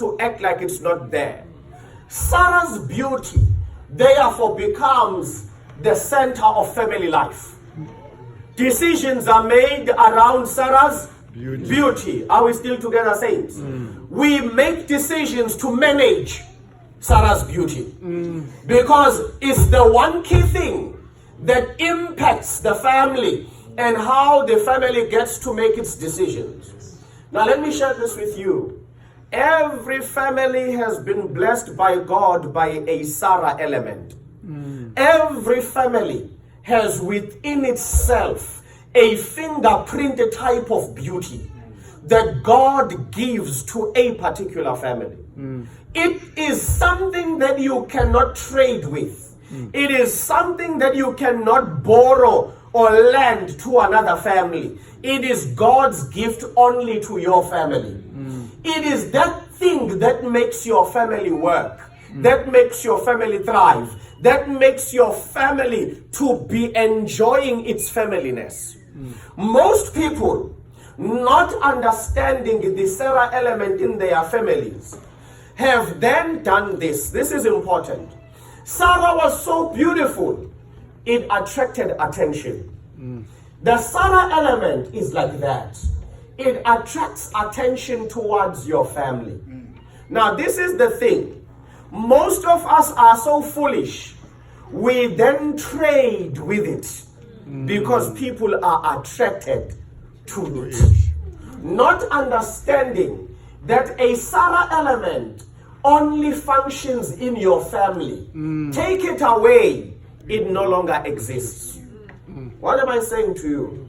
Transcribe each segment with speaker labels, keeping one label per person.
Speaker 1: to act like it's not there. Sarah's beauty, therefore, becomes the center of family life. Decisions are made around Sarah's beauty. Are we still together, saints? We make decisions to manage Sarah's beauty because it's the one key thing that impacts the family and how the family gets to make its decisions. Now let me share this with you. Every family has been blessed by God by a Sarah element. Every family has within itself a fingerprint type of beauty that God gives to a particular family. It is something that you cannot trade with. It is something that you cannot borrow or lend to another family. It is God's gift only to your family. It is that thing that makes your family work, that makes your family thrive, that makes your family to be enjoying its familiness. Most people, not understanding the Sarah element in their families, have then done this. This is important. Sarah was so beautiful, it attracted attention. The Sarah element is like that. It attracts attention towards your family. Now, this is the thing. Most of us are so foolish. We then trade with it because people are attracted to it. Not understanding that a Sarah element only functions in your family. Take it away, it no longer exists. What am I saying to you?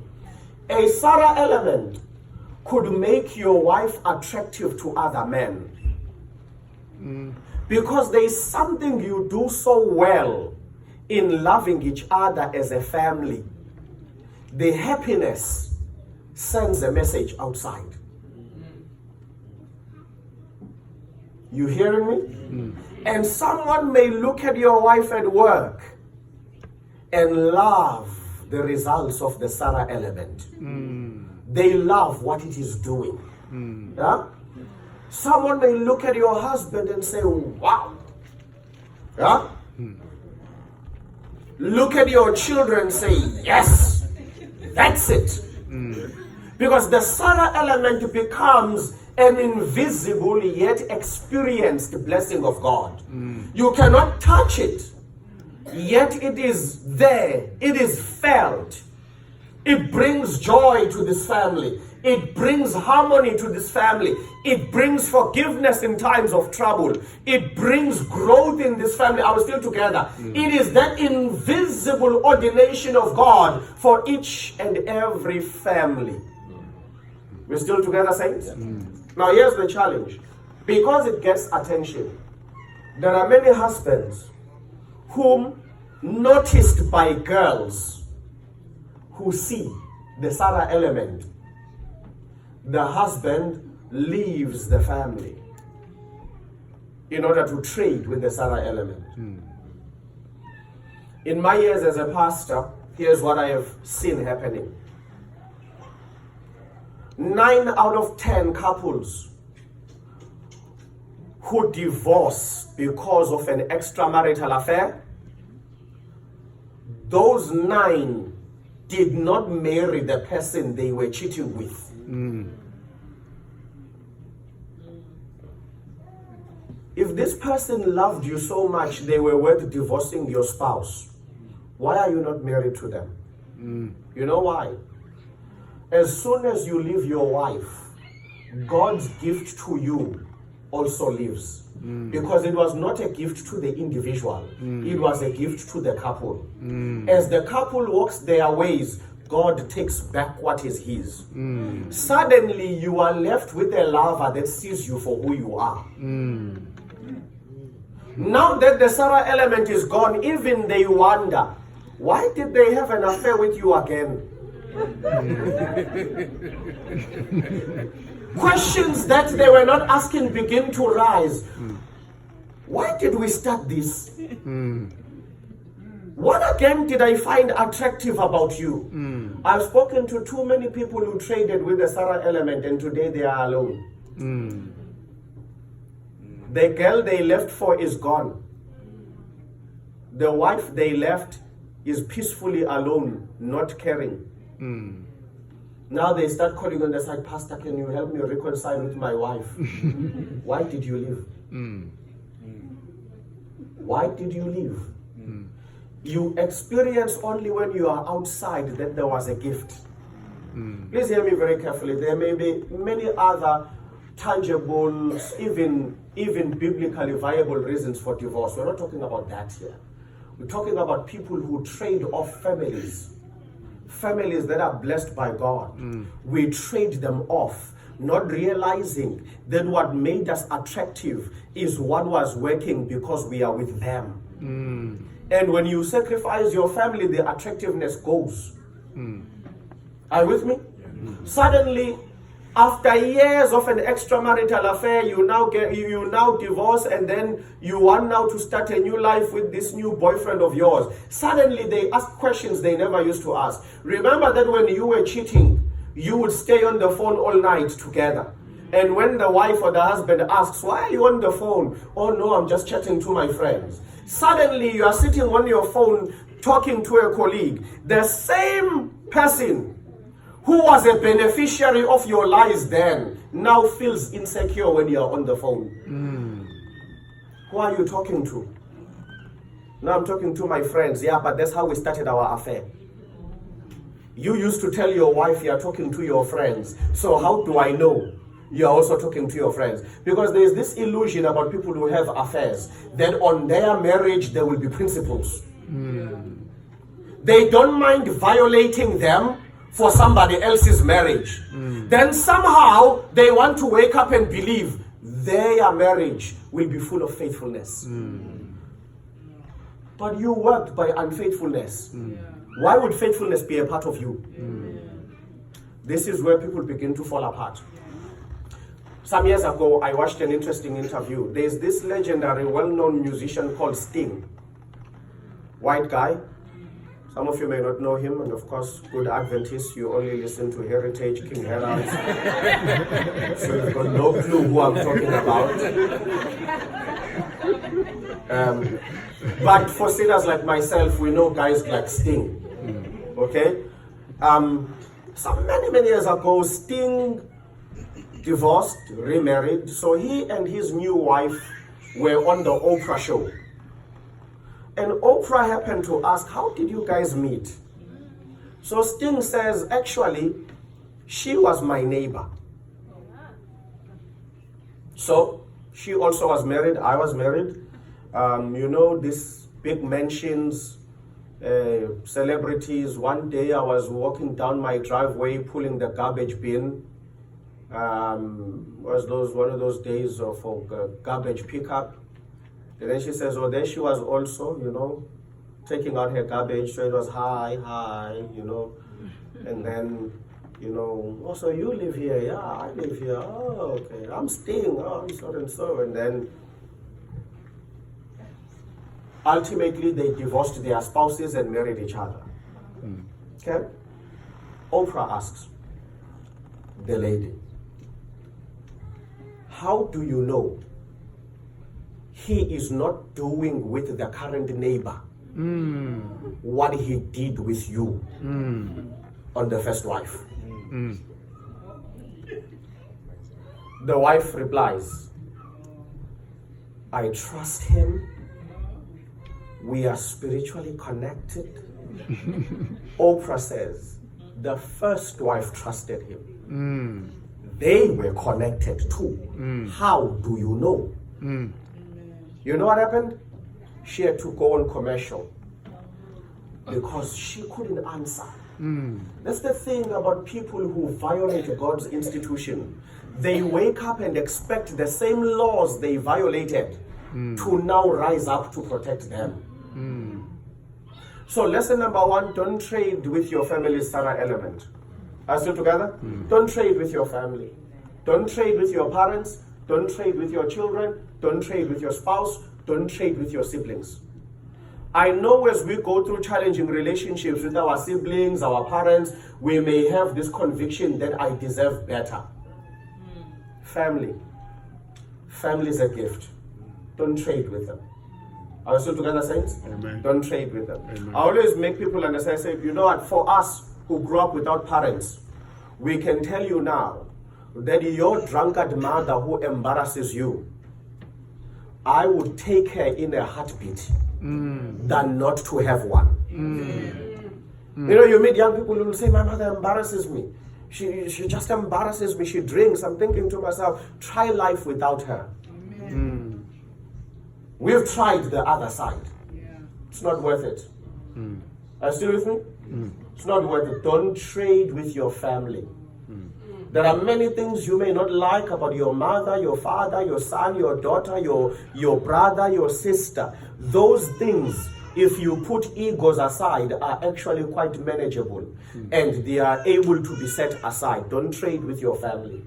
Speaker 1: A Sarah element could make your wife attractive to other men. Because there is something you do so well in loving each other as a family. The happiness sends a message outside. You hearing me? And someone may look at your wife at work and love the results of the Sarah element. They love what it is doing. Yeah? Someone may look at your husband and say, wow. Yeah? Look at your children and say, yes, that's it. Because the Sarah element becomes an invisible yet experienced blessing of God. You cannot touch it, yet it is there. It is felt. It brings joy to this family. It brings harmony to this family. It brings forgiveness in times of trouble. It brings growth in this family. Are we still together? It is that invisible ordination of God for each and every family. We're still together, saints? Now here's the challenge. Because it gets attention, there are many husbands whom, noticed by girls who see the Sarah element, the husband leaves the family in order to trade with the Sarah element. In my years as a pastor, here's what I have seen happening. 9 out of 10 couples who divorce because of an extramarital affair, those 9 did not marry the person they were cheating with. If this person loved you so much they were worth divorcing your spouse, why are you not married to them? You know why? As soon as you leave your wife, God's gift to you also lives. Because it was not a gift to the individual, it was a gift to the couple. As the couple walks their ways, God takes back what is his. Suddenly you are left with a lover that sees you for who you are. Now that the Sarah element is gone, even they wonder, why did they have an affair with you again? Questions that they were not asking begin to rise. Why did we start this? What again did I find attractive about you? I've spoken to too many people who traded with the Sarah element and today they are alone. The girl they left for is gone. The wife they left is peacefully alone, not caring. Now they start calling on the side, Pastor, can you help me reconcile with my wife? Why did you leave? Why did you leave? You experience only when you are outside that there was a gift. Please hear me very carefully. There may be many other tangible, even biblically viable reasons for divorce. We're not talking about that here. We're talking about people who trade off families. Families that are blessed by God. We trade them off, not realizing that what made us attractive is what was working because we are with them. And when you sacrifice your family, the attractiveness goes. Are you with me? Suddenly, after years of an extramarital affair, you now divorce, and then you want now to start a new life with this new boyfriend of yours. Suddenly they ask questions they never used to ask. Remember that when you were cheating, you would stay on the phone all night together. And when the wife or the husband asks, why are you on the phone? Oh no, I'm just chatting to my friends. Suddenly you are sitting on your phone talking to a colleague. The same person who was a beneficiary of your lies then now feels insecure when you are on the phone. Who are you talking to? Now I'm talking to my friends. Yeah, but that's how we started our affair. You used to tell your wife you are talking to your friends. So how do I know you are also talking to your friends? Because there is this illusion about people who have affairs that on their marriage there will be principles. They don't mind violating them for somebody else's marriage. Then somehow they want to wake up and believe their marriage will be full of faithfulness. But you worked by unfaithfulness. Why would faithfulness be a part of you? This is where people begin to fall apart. Some years ago, I watched an interesting interview. There's this legendary, well-known musician called Sting. White guy. Some of you may not know him, and of course, good Adventists, you only listen to Heritage, King Herald. So you've got no clue who I'm talking about. But for sinners like myself, we know guys like Sting. Okay? Some many years ago, Sting divorced, remarried. So he and his new wife were on the Oprah show. And Oprah happened to ask, how did you guys meet? So Sting says, actually, she was my neighbor. So she also was married, I was married. You know, these big mansions, celebrities. One day I was walking down my driveway, pulling the garbage bin. Was one of those days for garbage pickup. And then she says, oh, there she was also, you know, taking out her garbage. So it was hi, you know. And then, you know, oh, so you live here? Yeah, I live here. Oh, okay. I'm Sting. Oh, so and so. And then ultimately they divorced their spouses and married each other. Okay? Oprah asks the lady, how do you know he is not doing with the current neighbor what he did with you on the first wife? The wife replies, I trust him. We are spiritually connected. Oprah says, the first wife trusted him. They were connected too. How do you know? You know what happened? She had to go on commercial because she couldn't answer. That's the thing about people who violate God's institution. They wake up and expect the same laws they violated to now rise up to protect them. So lesson number one, don't trade with your family's Sarah element. Are you still together? Don't trade with your family. Don't trade with your parents. Don't trade with your children. Don't trade with your spouse. Don't trade with your siblings. I know as we go through challenging relationships with our siblings, our parents, we may have this conviction that I deserve better. Family. Family is a gift. don't trade with them. Are we still together, saints?
Speaker 2: Amen.
Speaker 1: Don't trade with them.
Speaker 2: Amen.
Speaker 1: I always make people understand, I say, you know what, for us who grew up without parents, we can tell you now that your drunkard mother who embarrasses you, I would take her in a heartbeat than not to have one. You know, you meet young people who will say, my mother embarrasses me. She just embarrasses me. She drinks. I'm thinking to myself, try life without her. We've tried the other side. It's not worth it. Are you still with me? It's not worth it. Don't trade with your family. There are many things you may not like about your mother, your father, your son, your daughter, your brother, your sister. Those things, if you put egos aside, are actually quite manageable. And they are able to be set aside. Don't trade with your family.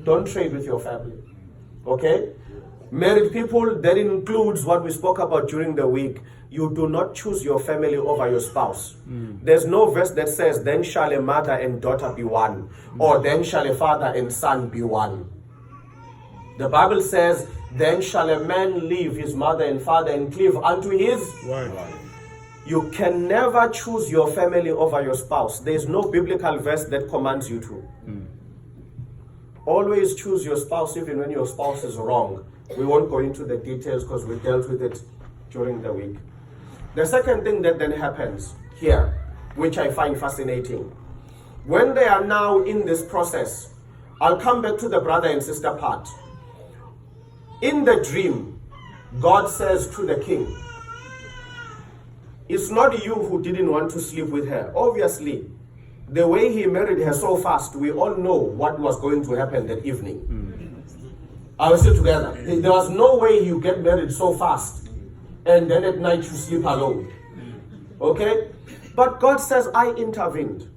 Speaker 1: Don't trade with your family. Okay? Married people, that includes what we spoke about during the week. You do not choose your family over your spouse. There's no verse that says, then shall a mother and daughter be one, or then shall a father and son be one. The Bible says, then shall a man leave his mother and father and cleave unto his wife. You can never choose your family over your spouse. There's no biblical verse that commands you to. Always choose your spouse even when your spouse is wrong. We won't go into the details because we dealt with it during the week. The second thing that then happens here, which I find fascinating, when they are now in this process, I'll come back to the brother and sister part. In the dream, God says to the king, it's not you who didn't want to sleep with her. Obviously, the way he married her so fast, we all know what was going to happen that evening. Are we still together? There was no way you get married so fast and then at night you sleep alone. Okay? But God says, I intervened.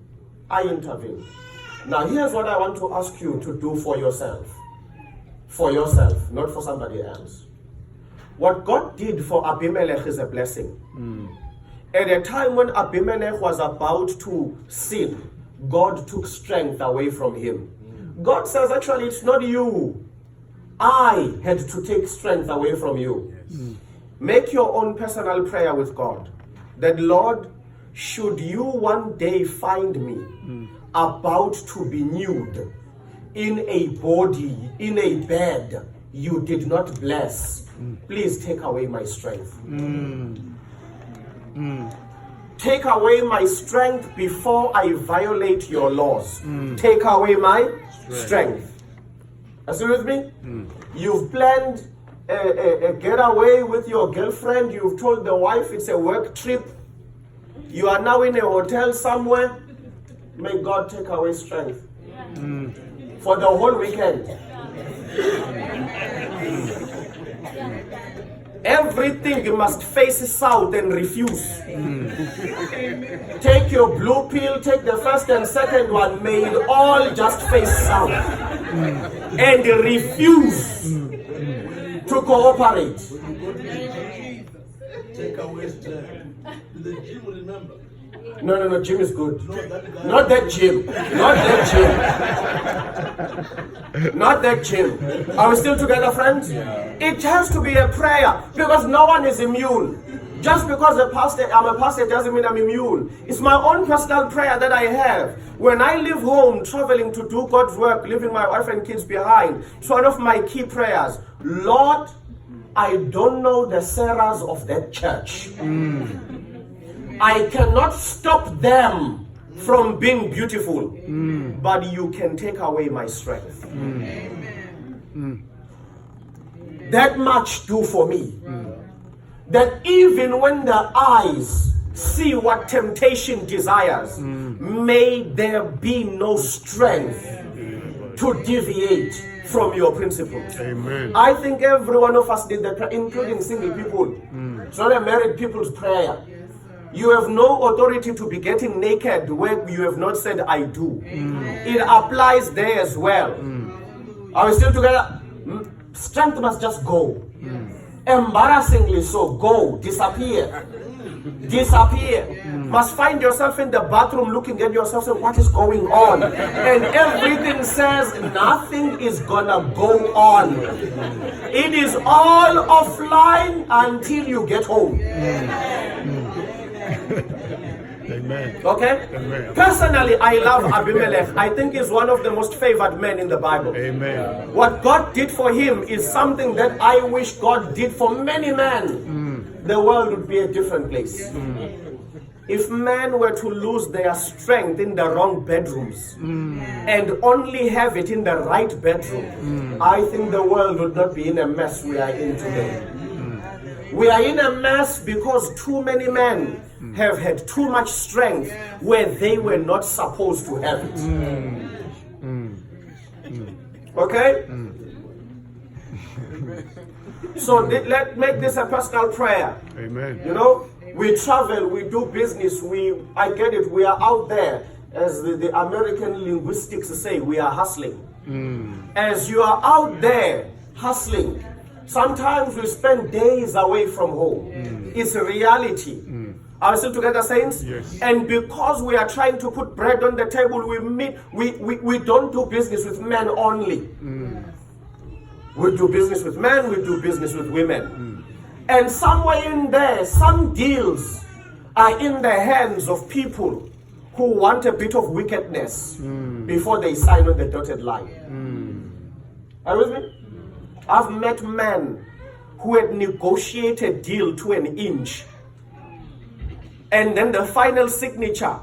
Speaker 1: I intervened. Now here's what I want to ask you to do for yourself. For yourself, not for somebody else. What God did for Abimelech is a blessing. At a time when Abimelech was about to sin, God took strength away from him. God says, actually, it's not you. I had to take strength away from you. Make your own personal prayer with God. That, Lord, should you one day find me about to be nude, in a body, in a bed you did not bless, please take away my strength. Take away my strength before I violate your laws. Take away my strength. Are you with me? You've planned a getaway with your girlfriend. You've told the wife it's a work trip. You are now in a hotel somewhere. May God take away strength for the whole weekend. Everything you must face south and refuse. Take your blue pill, take the first and second one, may it all just face south. And refuse to cooperate.
Speaker 3: Take away strength. The gym will remember.
Speaker 1: No, gym is good. Not that gym. Not that gym. Not that gym. Are we still together, friends? Yeah. It has to be a prayer because no one is immune. Just because I'm a pastor doesn't mean I'm immune. It's my own personal prayer that I have. When I leave home, traveling to do God's work, leaving my wife and kids behind, it's one of my key prayers. Lord, I don't know the Sarahs of that church. I cannot stop them from being beautiful, but you can take away my strength. That much do for me. That even when the eyes see what temptation desires, may there be no strength to deviate from your principles.
Speaker 2: Amen.
Speaker 1: I think every one of us did that, including single people. It's not a married people's prayer. You have no authority to be getting naked where you have not said I do. It applies there as well. Are we still together? Strength must just go. Embarrassingly so, go, disappear. disappear. Must find yourself in the bathroom looking at yourself saying, what is going on? And everything says nothing is gonna go on. It is all offline until you get home.
Speaker 2: Amen.
Speaker 1: Okay?
Speaker 2: Amen.
Speaker 1: Personally, I love Abimelech. I think he's one of the most favored men in the Bible.
Speaker 2: Amen.
Speaker 1: What God did for him is something that I wish God did for many men. The world would be a different place. If men were to lose their strength in the wrong bedrooms and only have it in the right bedroom, I think the world would not be in a mess we are in today. We are in a mess because too many men have had too much strength where they were not supposed to have it. Okay? So let's make this a personal prayer.
Speaker 2: Amen.
Speaker 1: You know, we travel, we do business, I get it, we are out there. As the American linguistics say, we are hustling. As you are out there hustling, sometimes we spend days away from home. It's a reality. Are we still together, saints?
Speaker 2: Yes.
Speaker 1: And because we are trying to put bread on the table, we don't do business with men only. We do business with men, we do business with women. And somewhere in there, some deals are in the hands of people who want a bit of wickedness before they sign on the dotted line. Are you with me? I've met men who had negotiated a deal to an inch, and then the final signature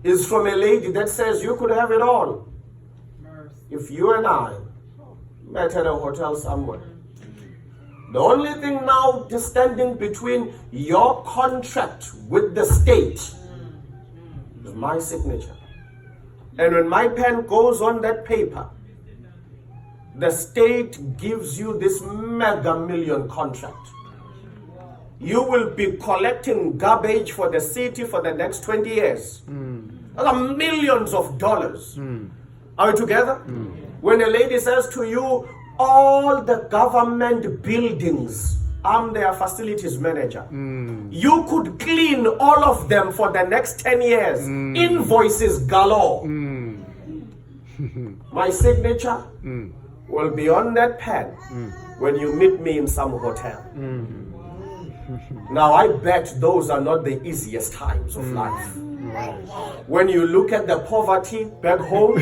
Speaker 1: is from a lady that says you could have it all if you and I met at a hotel somewhere. The only thing now just standing between your contract with the state is my signature. And when my pen goes on that paper, the state gives you this mega million contract. You will be collecting garbage for the city for the next 20 years. Those are millions of dollars. Are we together? When a lady says to you, all the government buildings, I'm their facilities manager. You could clean all of them for the next 10 years. Invoices galore. My signature will be on that pen when you meet me in some hotel. Now I bet those are not the easiest times of life. When you look at the poverty back home,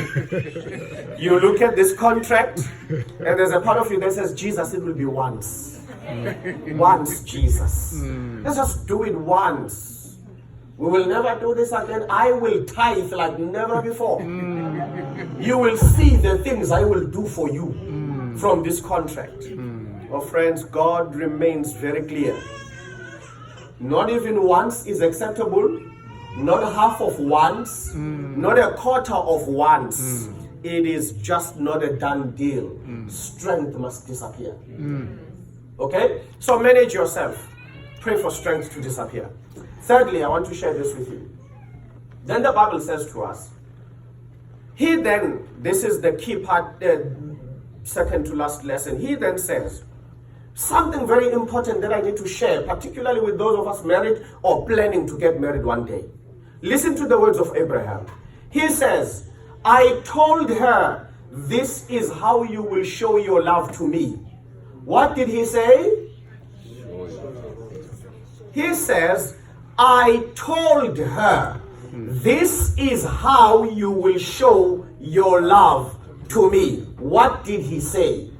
Speaker 1: you look at this contract, and there's a part of you that says, Jesus, it will be once. Once, Jesus. Let's just do it once. We will never do this again. I will tithe like never before. You will see the things I will do for you from this contract. Oh, friends, God remains very clear. Not even once is acceptable. Not half of once. Not a quarter of once. It is just not a done deal. Strength must disappear. Okay? So manage yourself. Pray for strength to disappear. Thirdly, I want to share this with you. Then the Bible says to us, he then, this is the key part, second to last lesson, he then says, something very important that I need to share, particularly with those of us married or planning to get married one day. Listen to the words of Abraham. He says, I told her, this is how you will show your love to me. What did he say? He says, I told her, this is how you will show your love to me. What did he say?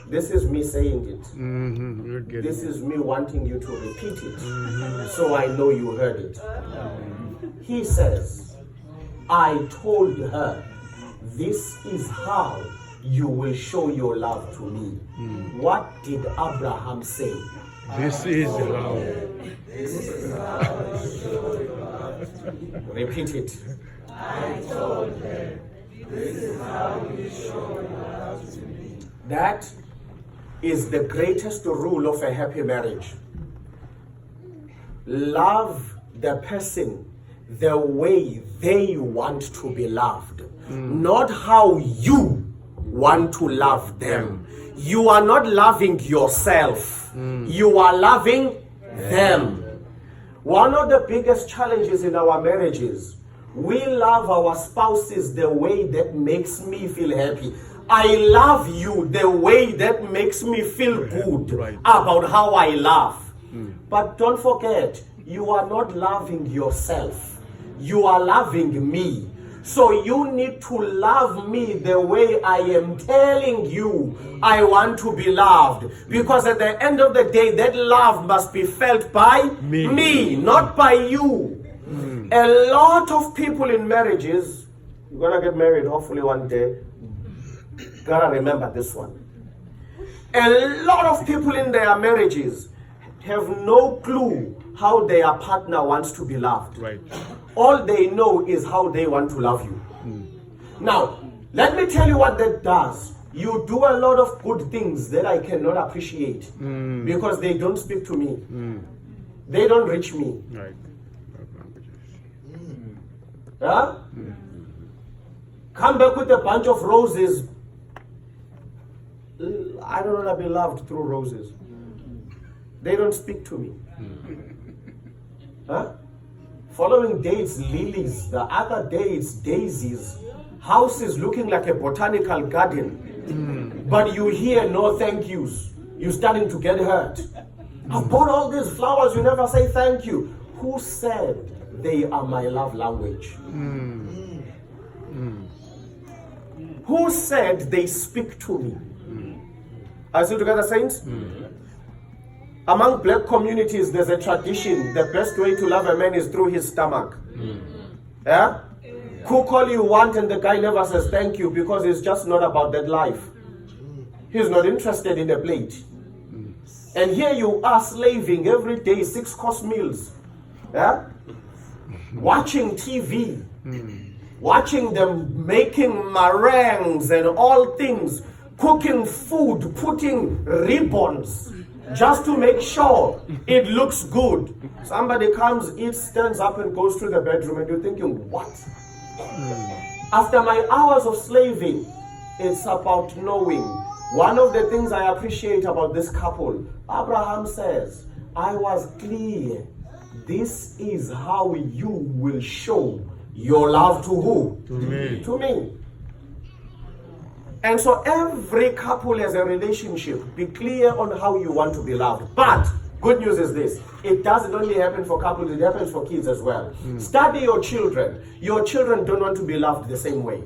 Speaker 1: This is me saying it. This is me wanting you to repeat it. So I know you heard it. He says, I told her, this is how you will show your love to me. What did Abraham say?
Speaker 2: This is how.
Speaker 1: Repeat it. I told her, this is how you show your love to me. That is the greatest rule of a happy marriage. Love the person the way they want to be loved, not how you want to love them. You are not loving yourself. You are loving them. One of the biggest challenges in our marriages, we love our spouses the way that makes me feel happy. I love you the way that makes me feel good about how I love. But don't forget, you are not loving yourself. You are loving me. So you need to love me the way I am telling you I want to be loved. Because at the end of the day, that love must be felt by me, not by you. A lot of people in marriages, you're gonna get married hopefully one day, gotta remember this one. A lot of people in their marriages have no clue how their partner wants to be loved.
Speaker 2: Right.
Speaker 1: All they know is how they want to love you. Now, let me tell you what that does. You do a lot of good things that I cannot appreciate because they don't speak to me. They don't reach me.
Speaker 2: Right.
Speaker 1: Huh? Come back with a bunch of roses. I don't want to be loved through roses. They don't speak to me. Huh? Following day it's lilies, the other day it's daisies. House is looking like a botanical garden. But you hear no thank yous. You're starting to get hurt. I bought all these flowers, you never say thank you. Who said they are my love language? Who said they speak to me? Are you still together, saints? Among black communities, there's a tradition. The best way to love a man is through his stomach. Yeah? Cook all you want and the guy never says thank you because it's just not about that life. He's not interested in the plate. And here you are slaving every day, 6-course meals. Yeah? Watching TV. Watching them making meringues and all things. Cooking food, putting ribbons. Just to make sure it looks good. Somebody comes, eats, stands up and goes to the bedroom and you're thinking, what? After my hours of slaving, it's about knowing. One of the things I appreciate about this couple, Abraham says, I was clear. This is how you will show your love to who?
Speaker 2: To me.
Speaker 1: To me. And so every couple has a relationship. Be clear on how you want to be loved. But good news is this. It doesn't only happen for couples, it happens for kids as well. Study your children. Your children don't want to be loved the same way.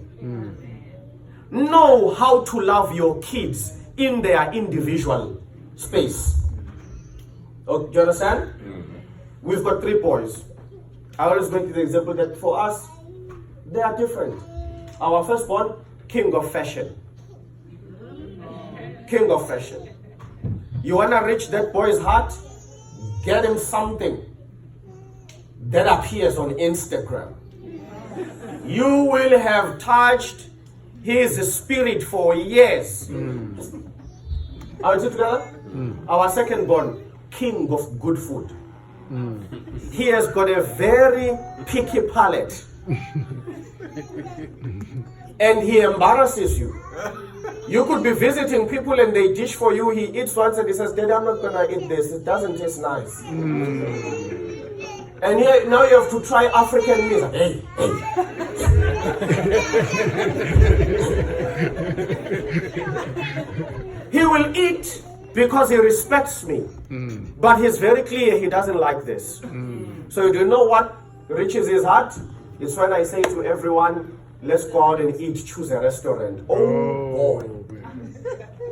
Speaker 1: Know how to love your kids in their individual space. Oh, do you understand? We've got 3 boys. I always make the example that for us, they are different. Our firstborn, king of fashion. King of fashion. You want to reach that boy's heart? Get him something that appears on Instagram. You will have touched his spirit for years. Are we together? Our second born, king of good food. He has got a very picky palate. And he embarrasses you. You could be visiting people and they dish for you. He eats once and he says, Daddy, I'm not going to eat this. It doesn't taste nice. And here, now you have to try African meals. Hey, He will eat because he respects me. But he's very clear he doesn't like this. So do you know what reaches his heart? It's when I say to everyone, let's go out and eat, choose a restaurant. Oh boy.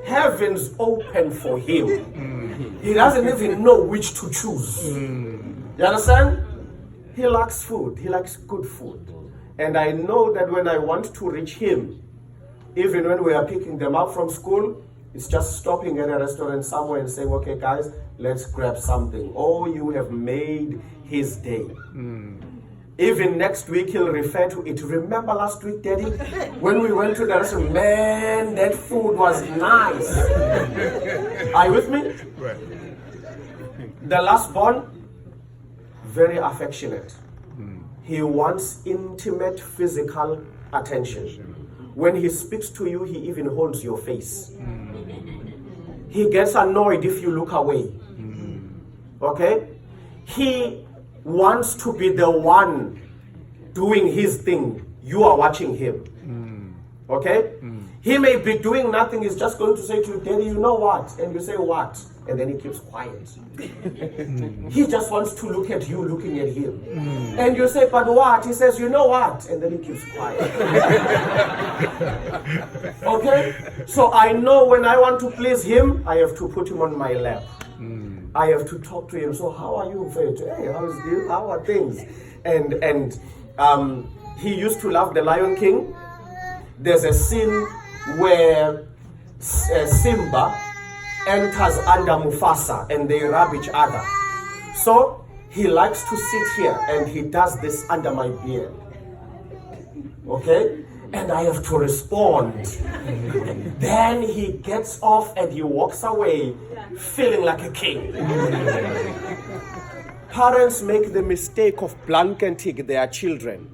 Speaker 1: Heaven's open for him. He doesn't even know which to choose. You understand? He likes food. He likes good food. And I know that when I want to reach him, even when we are picking them up from school, it's just stopping at a restaurant somewhere and saying, okay guys, let's grab something. Oh, you have made his day. Even next week, he'll refer to it. Remember last week, Daddy, when we went to the restaurant? Man, that food was nice. Are you with me?
Speaker 2: Right.
Speaker 1: The last born, very affectionate. He wants intimate physical attention. When he speaks to you, he even holds your face. He gets annoyed if you look away. Okay? He wants to be the one doing his thing. You are watching him. Okay? He may be doing nothing. He's just going to say to you, Daddy, you know what? And you say, what? And then he keeps quiet. He just wants to look at you looking at him. And you say, but what? He says, you know what? And then he keeps quiet. Okay? So I know when I want to please him, I have to put him on my lap. I have to talk to him. So how are you, Faith? Hey, how are things? And he used to love the Lion King. There's a scene where Simba enters under Mufasa and they rub each other. So he likes to sit here and he does this under my beard. Okay? And I have to respond. Then he gets off and he walks away feeling like a king. Parents make the mistake of blanketing their children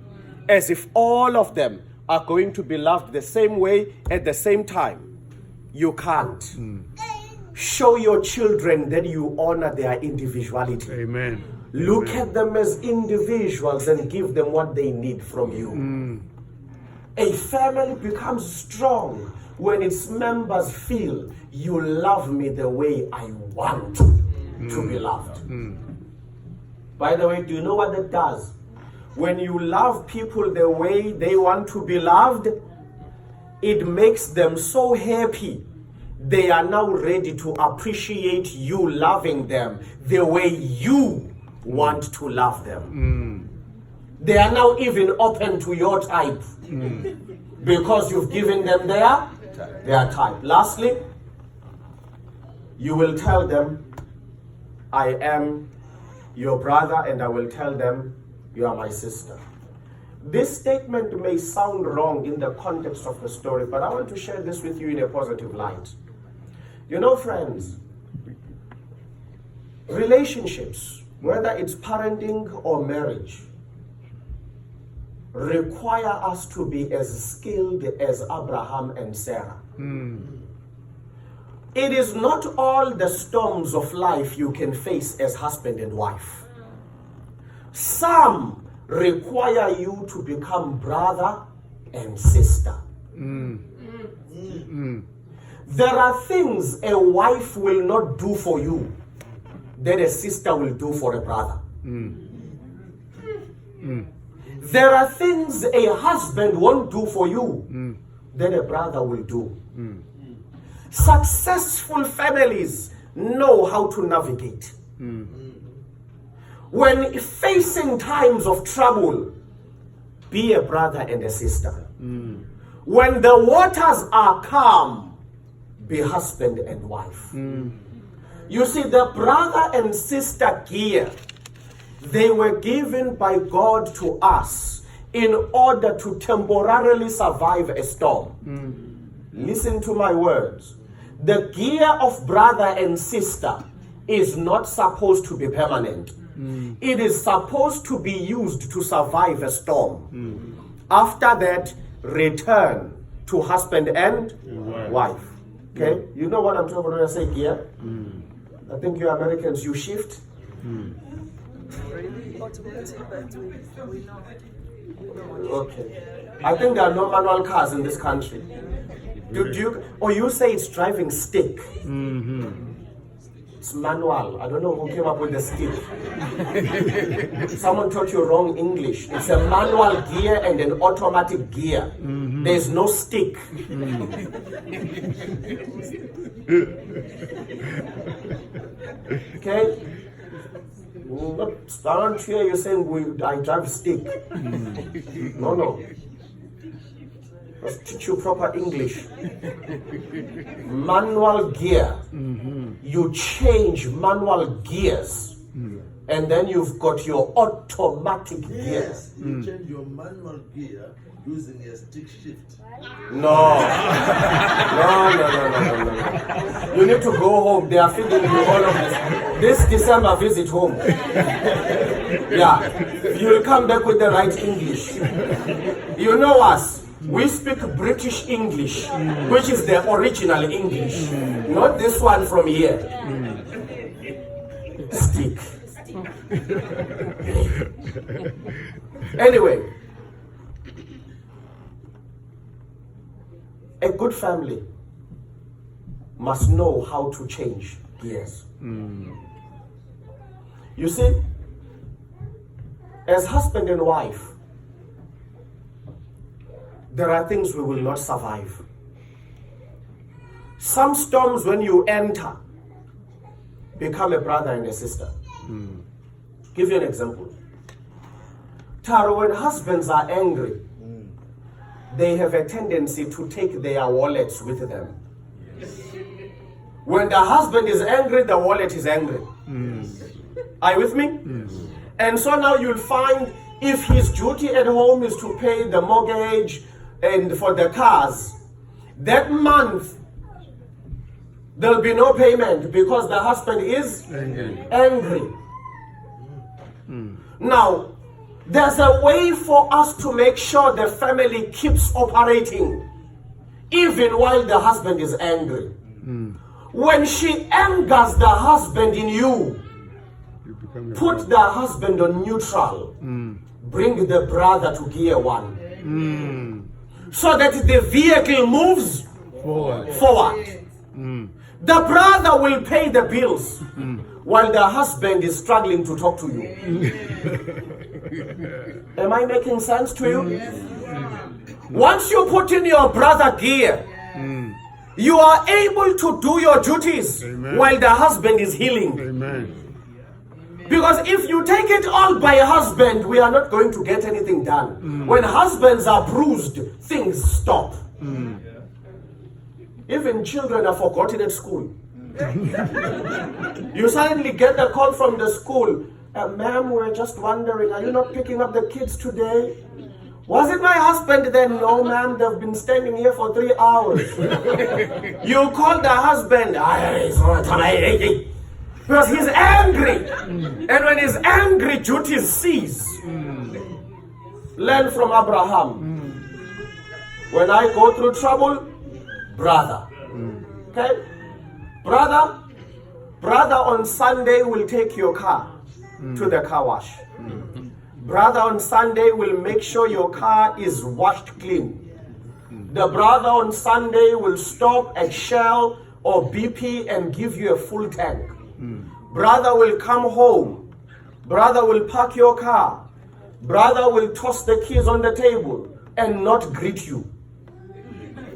Speaker 1: as if all of them are going to be loved the same way at the same time. You can't. Show your children that you honor their individuality.
Speaker 2: Amen.
Speaker 1: Look at them as individuals and give them what they need from you. A family becomes strong when its members feel you love me the way I want to be loved. By the way, do you know what that does? When you love people the way they want to be loved, it makes them so happy. They are now ready to appreciate you loving them the way you want to love them. They are now even open to your type because you've given them their type. Lastly, you will tell them, I am your brother, and I will tell them, you are my sister. This statement may sound wrong in the context of the story, but I want to share this with you in a positive light. You know, friends, relationships, whether it's parenting or marriage, require us to be as skilled as Abraham and Sarah. It is not all the storms of life you can face as husband and wife. Some require you to become brother and sister. There are things a wife will not do for you that a sister will do for a brother. There are things a husband won't do for you that a brother will do. Successful families know how to navigate. When facing times of trouble, be a brother and a sister. When the waters are calm, be husband and wife. You see, the brother and sister gear, they were given by God to us in order to temporarily survive a storm. Listen to my words. The gear of brother and sister is not supposed to be permanent. It is supposed to be used to survive a storm. After that, return to husband and wife. Okay? You know what I'm talking about when I say gear? I think you Americans, you shift.
Speaker 4: Really automatic, but we know.
Speaker 1: Okay. I think there are no manual cars in this country. Or you say it's driving stick. It's manual. I don't know who came up with the stick. Someone taught you wrong English. It's a manual gear and an automatic gear. There's no stick. Okay? I don't hear you saying I drive stick. No. Let's teach you proper English. Manual gear. You change manual gears. And then you've got your automatic gear.
Speaker 3: Yes, you change your manual gear using a stick shift.
Speaker 1: No. You need to go home. They are feeding you all of this. This December, visit home. Yeah. You'll come back with the right English. You know us. We speak British English, which is the original English, not this one from here. Stick. Anyway, a good family must know how to change gears. You see, as husband and wife, there are things we will not survive. Some storms, when you enter, become a brother and a sister. Give you an example. Taro, when husbands are angry, they have a tendency to take their wallets with them. When the husband is angry, the wallet is angry. Are you with me? And so now you'll find if his duty at home is to pay the mortgage and for the cars, that month there'll be no payment because the husband is angry. Now, there's a way for us to make sure the family keeps operating even while the husband is angry. When she angers the husband in you, put the husband on neutral. Bring the brother to gear 1. So that the vehicle moves forward. The brother will pay the bills while the husband is struggling to talk to you. Am I making sense to you? Once you put in your brother gear, you are able to do your duties while the husband is healing. Because if you take it all by husband, we are not going to get anything done. When husbands are bruised, things stop. Even children are forgotten at school. You suddenly get a call from the school. Ma'am, we're just wondering, are you not picking up the kids today? Was it my husband then? No, ma'am, they've been standing here for 3 hours. You call the husband. Because he's angry. And when he's angry, duties cease. Learn from Abraham. When I go through trouble, brother. Okay? Brother on Sunday will take your car to the car wash. Brother on Sunday will make sure your car is washed clean. The brother on Sunday will stop at Shell or BP and give you a full tank. Brother will come home. Brother will park your car. Brother will toss the keys on the table and not greet you.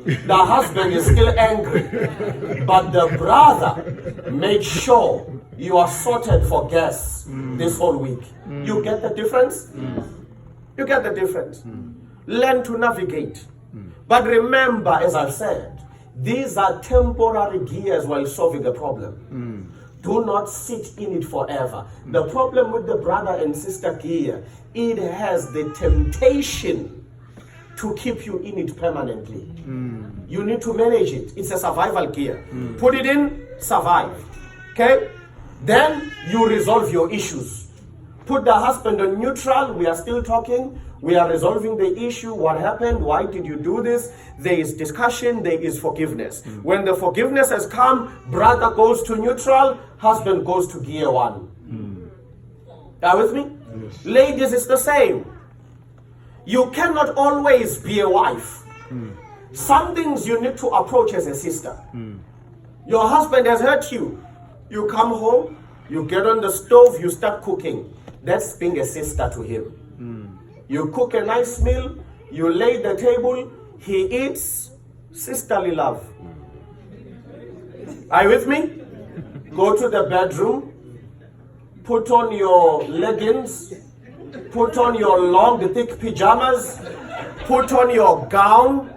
Speaker 1: The husband is still angry, but the brother makes sure you are sorted for gas this whole week. You get the difference? You get the difference. Learn to navigate. But remember, as I've said, these are temporary gears while solving a problem. Do not sit in it forever. The problem with the brother and sister gear, it has the temptation to keep you in it permanently. You need to manage it. It's a survival gear. Put it in, survive. Okay? Then you resolve your issues. Put the husband on neutral. We are still talking. We are resolving the issue. What happened? Why did you do this? There is discussion. There is forgiveness. When the forgiveness has come, brother goes to neutral. Husband goes to gear 1. Are you with me? Yes. Ladies, it's the same. You cannot always be a wife. Some things you need to approach as a sister. Your husband has hurt you. You come home, you get on the stove, you start cooking. That's being a sister to him. You cook a nice meal, you lay the table, he eats. Sisterly love. Are you with me? Go to the bedroom, put on your leggings, put on your long, thick pajamas, put on your gown,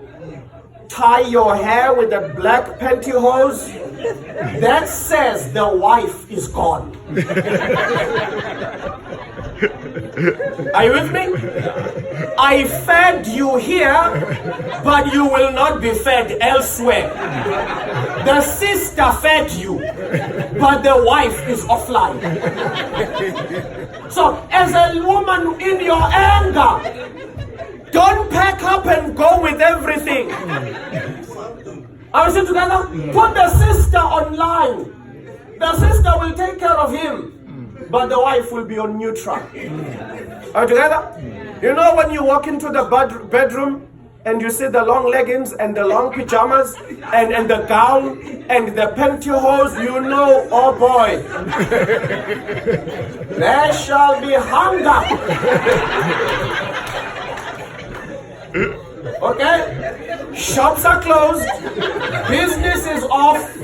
Speaker 1: tie your hair with a black pantyhose. That says the wife is gone. Are you with me? I fed you here, but you will not be fed elsewhere. The sister fed you, but the wife is offline. So as a woman in your anger, Don't pack up and go with everything. Are we still together? Put the sister online. The sister will take care of him, but the wife will be on neutral. Are we together? You know when you walk into the bedroom and you see the long leggings and the long pajamas and the gown and the pantyhose, you know, oh boy, there shall be hunger. Okay? Shops are closed, business is off,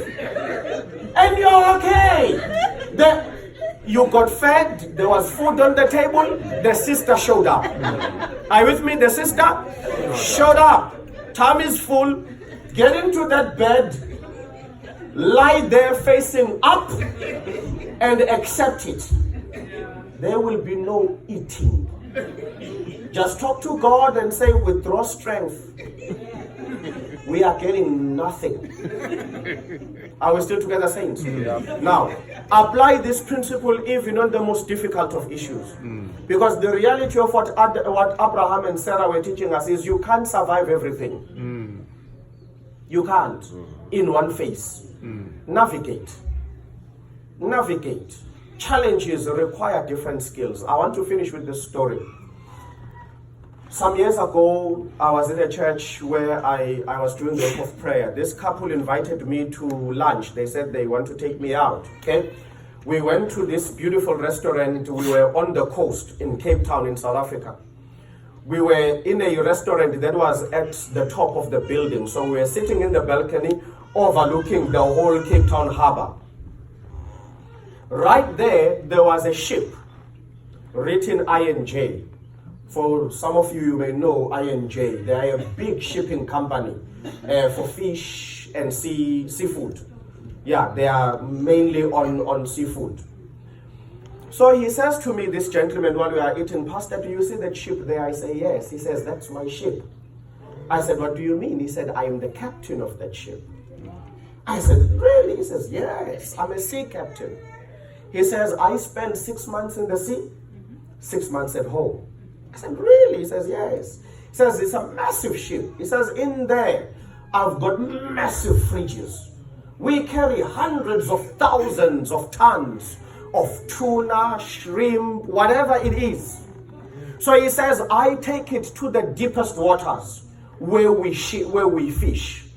Speaker 1: and you're okay. You got fed, there was food on the table, the sister showed up. Are you with me? The sister showed up. Time is full. Get into that bed, lie there facing up, and accept it. There will be no eating. Just talk to God and say, withdraw strength. We are getting nothing. Are we still together, saints? Now, apply this principle even on the most difficult of issues. Because the reality of what Abraham and Sarah were teaching us is you can't survive everything. You can't in one phase. Navigate. Challenges require different skills. I want to finish with this story. Some years ago, I was in a church where I was doing the week of prayer. This couple invited me to lunch. They said they want to take me out. Okay, we went to this beautiful restaurant. We were on the coast in Cape Town in South Africa. We were in a restaurant that was at the top of the building. So we were sitting in the balcony overlooking the whole Cape Town harbor. Right there was a ship written INJ. For some of you may know INJ. They are a big shipping company for fish and seafood. Yeah, they are mainly on seafood. So he says to me, this gentleman, while we are eating, Pastor, do you see that ship there? I say, yes. He says, that's my ship. I said, what do you mean? He said, I am the captain of that ship. I said, really? He says, yes, I'm a sea captain. He says, I spent 6 months in the sea, 6 months at home. I said, really? He says, yes. He says, it's a massive ship. He says, in there, I've got massive fridges. We carry hundreds of thousands of tons of tuna, shrimp, whatever it is. So he says, I take it to the deepest waters where we fish.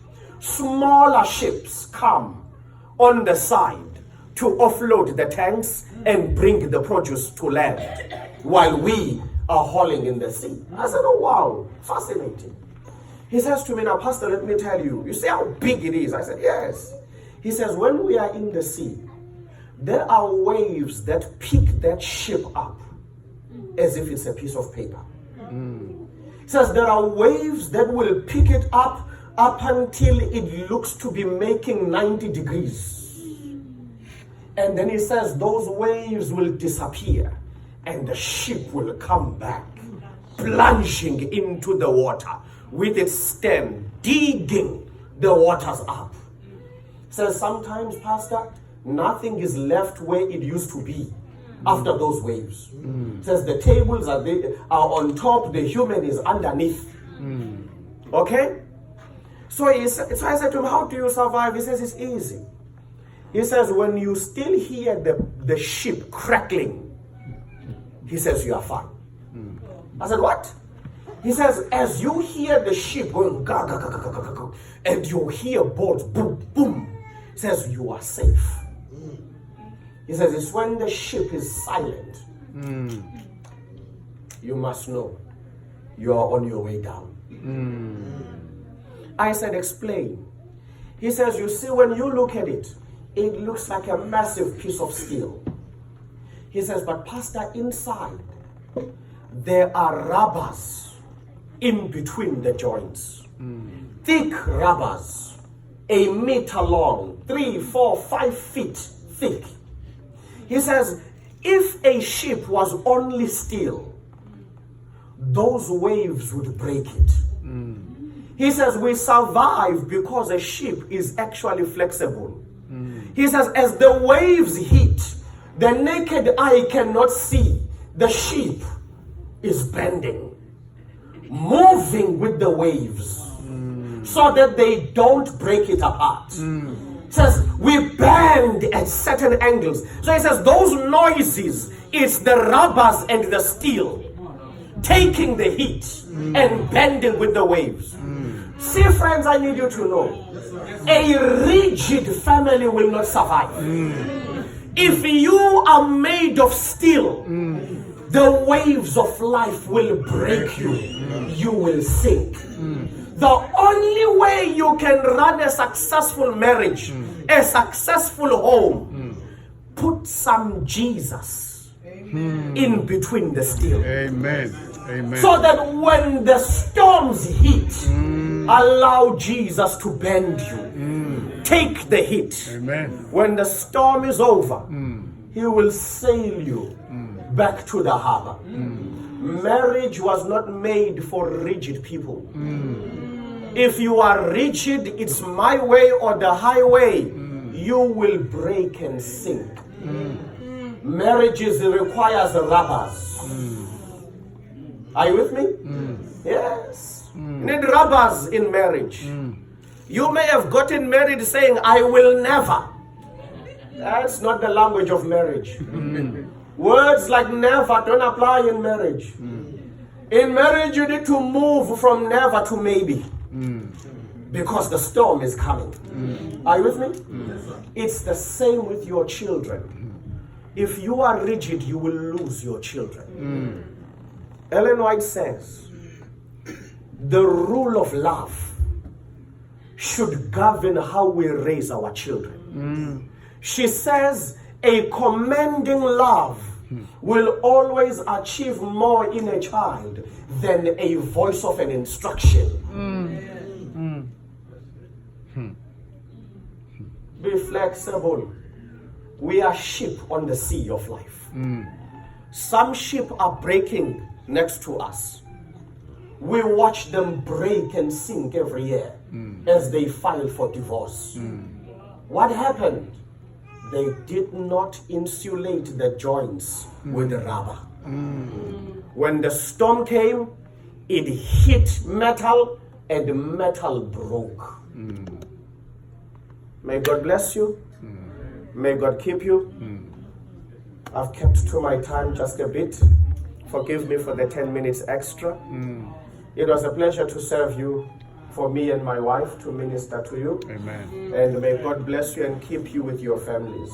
Speaker 1: Smaller ships come on the side to offload the tanks and bring the produce to land while we are hauling in the sea. I said, oh wow, fascinating. He says to me, now Pastor, let me tell you, you see how big it is? I said, yes. He says, when we are in the sea, there are waves that pick that ship up as if it's a piece of paper. He says there are waves that will pick it up until it looks to be making 90 degrees. And then he says those waves will disappear and the ship will come back, plunging into the water with its stem, digging the waters up. He says sometimes, Pastor, nothing is left where it used to be after those waves. He says the tables are on top, the human is underneath. Okay? So I said to him, how do you survive? He says it's easy. He says, when you still hear the ship crackling, he says, you are fine. I said, what? He says, as you hear the ship going, ga, ga, ga, ga, ga, ga, ga, and you hear boats, boom, boom, he says, you are safe. He says, it's when the ship is silent, you must know you are on your way down. I said, explain. He says, you see, when you look at it, it looks like a massive piece of steel. He says, but Pastor, inside, there are rubbers in between the joints. Thick rubbers, 1 meter long, 3, 4, 5 feet thick. He says, if a ship was only steel, those waves would break it. He says, we survive because a ship is actually flexible. He says, as the waves hit, the naked eye cannot see the ship is bending. moving with the waves so that they don't break it apart. It says we bend at certain angles. So it says those noises, it's the rubbers and the steel taking the heat and bending with the waves. See, friends, I need you to know, a rigid family will not survive. If you are made of steel, the waves of life will break you. You will sink. The only way you can run a successful marriage, a successful home, put some Jesus in between the steel.
Speaker 2: Amen. Amen.
Speaker 1: So that when the storms hit, allow Jesus to bend you. Take the hit.
Speaker 2: Amen.
Speaker 1: When the storm is over, he will sail you back to the harbor. Marriage was not made for rigid people. If you are rigid, it's my way or the highway, you will break and sink. Marriages requires rubbers. Are you with me? Yes. You need rubbers in marriage. You may have gotten married saying, I will never. That's not the language of marriage. Words like never don't apply in marriage. In marriage, you need to move from never to maybe. Because the storm is coming. Are you with me? It's the same with your children. If you are rigid, you will lose your children. Ellen White says, the rule of love should govern how we raise our children. She says, a commanding love will always achieve more in a child than a voice of an instruction. Be flexible. We are sheep on the sea of life. Some sheep are breaking next to us. We watch them break and sink every year as they file for divorce. What happened? They did not insulate the joints with the rubber. When the storm came, it hit metal and metal broke. May God bless you. May God keep you. I've kept to my time just a bit. Forgive me for the 10 minutes extra. It was a pleasure to serve you, for me and my wife to minister to you.
Speaker 2: Amen.
Speaker 1: And may God bless you and keep you with your families.